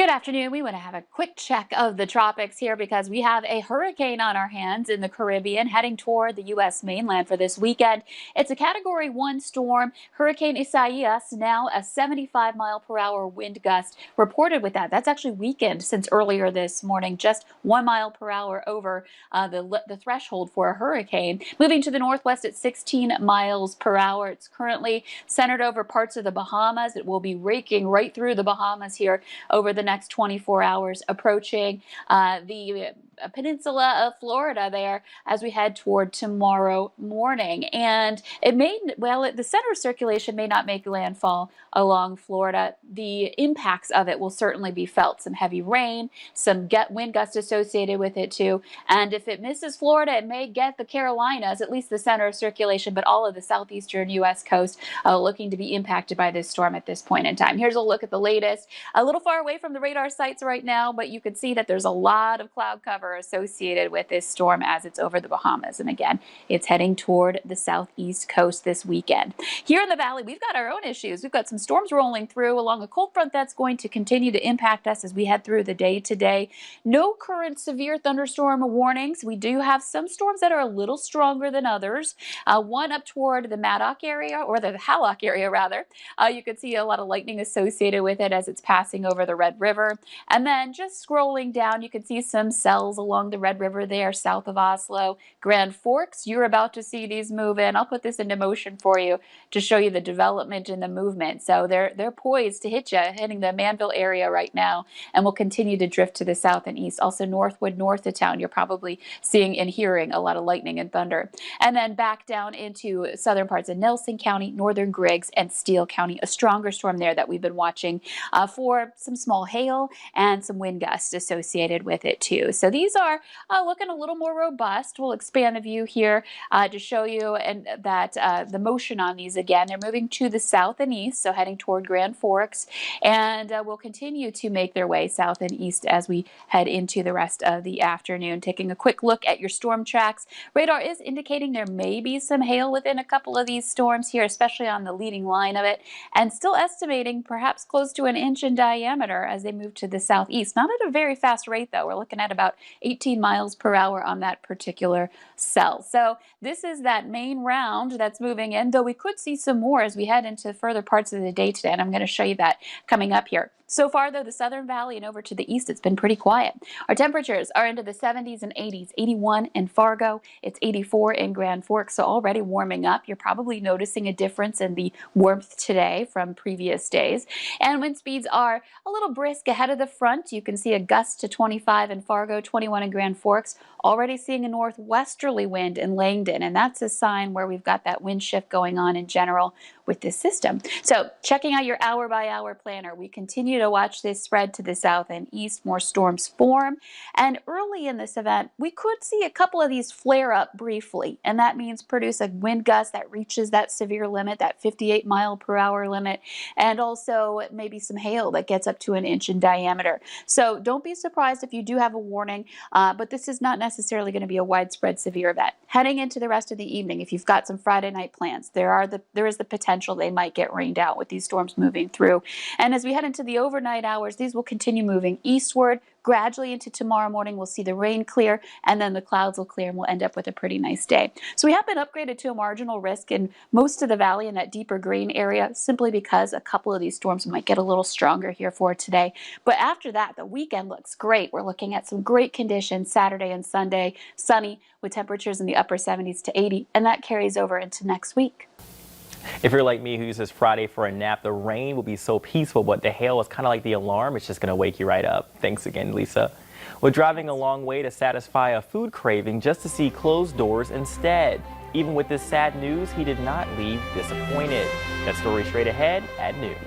Good afternoon. We want to have a quick check of the tropics here because we have a hurricane on our hands in the Caribbean heading toward the U.S. mainland for this weekend. It's a Category 1 storm, Hurricane Isaias, now a 75-mile-per-hour wind gust reported with that. That's actually weakened since earlier this morning, just 1 mile per hour over the threshold for a hurricane. Moving to the northwest at 16 miles per hour. It's currently centered over parts of the Bahamas. It will be raking right through the Bahamas here over the next 24 hours, approaching the peninsula of Florida there as we head toward tomorrow morning. And it may, the center of circulation may not make landfall along Florida. The impacts of it will certainly be felt. Some heavy rain, some wind gusts associated with it too. And if it misses Florida, it may get the Carolinas, at least the center of circulation, but all of the southeastern U.S. coast looking to be impacted by this storm at this point in time. Here's a look at the latest. A little far away from the radar sites right now, but you can see that there's a lot of cloud cover associated with this storm as it's over the Bahamas. And again, it's heading toward the southeast coast this weekend. Here in the valley, we've got our own issues. We've got some storms rolling through along a cold front that's going to continue to impact us as we head through the day today. No current severe thunderstorm warnings. We do have some storms that are a little stronger than others. One up toward the Maddock area, or the Hallock area rather. You can see a lot of lightning associated with it as it's passing over the Red River. And then just scrolling down, you can see some cells along the Red River there south of Oslo. Grand Forks, you're about to see these move in. I'll put this into motion for you to show you the development and the movement. So they're poised to hit you, hitting the Manville area right now, and will continue to drift to the south and east. Also Northwood, north of town, you're probably seeing and hearing a lot of lightning and thunder. And then back down into southern parts of Nelson County, northern Griggs, and Steele County, a stronger storm there that we've been watching for some small hail and some wind gusts associated with it too. So these are looking a little more robust. We'll expand the view here to show you that the motion on these again. They're moving to the south and east, so heading toward Grand Forks, and will continue to make their way south and east as we head into the rest of the afternoon. Taking a quick look at your storm tracks. Radar is indicating there may be some hail within a couple of these storms here, especially on the leading line of it, and still estimating perhaps close to an inch in diameter as they move to the southeast. Not at a very fast rate though. We're looking at about 18 miles per hour on that particular cell. So this is that main round that's moving in, though we could see some more as we head into further parts of the day today, and I'm going to show you that coming up here. So far, though, the Southern Valley and over to the east, it's been pretty quiet. Our temperatures are into the 70s and 80s. 81 in Fargo. It's 84 in Grand Forks, so already warming up. You're probably noticing a difference in the warmth today from previous days. And wind speeds are a little brisk ahead of the front. You can see a gust to 25 in Fargo, 21 in Grand Forks. Already seeing a northwesterly wind in Langdon, and that's a sign where we've got that wind shift going on in general with this system. So checking out your hour-by-hour planner, we continue to watch this spread to the south and east. More storms form, and early in this event, we could see a couple of these flare up briefly, and that means produce a wind gust that reaches that severe limit, that 58 mile per hour limit, and also maybe some hail that gets up to an inch in diameter. So don't be surprised if you do have a warning, but this is not necessarily going to be a widespread severe event. Heading into the rest of the evening, if you've got some Friday night plans, there is the potential they might get rained out with these storms moving through. And as we head into the overnight hours, these will continue moving eastward. Gradually into tomorrow morning, we'll see the rain clear, and then the clouds will clear, and we'll end up with a pretty nice day. So we have been upgraded to a marginal risk in most of the valley in that deeper green area, simply because a couple of these storms might get a little stronger here for today. But after that, the weekend looks great. We're looking at some great conditions Saturday and Sunday, sunny with temperatures in the upper 70s to 80, and that carries over into next week. If you're like me who uses Friday for a nap, the rain will be so peaceful, but the hail is kind of like the alarm. It's just going to wake you right up. Thanks again, Lisa. We're driving a long way to satisfy a food craving just to see closed doors instead. Even with this sad news, he did not leave disappointed. That story straight ahead at noon.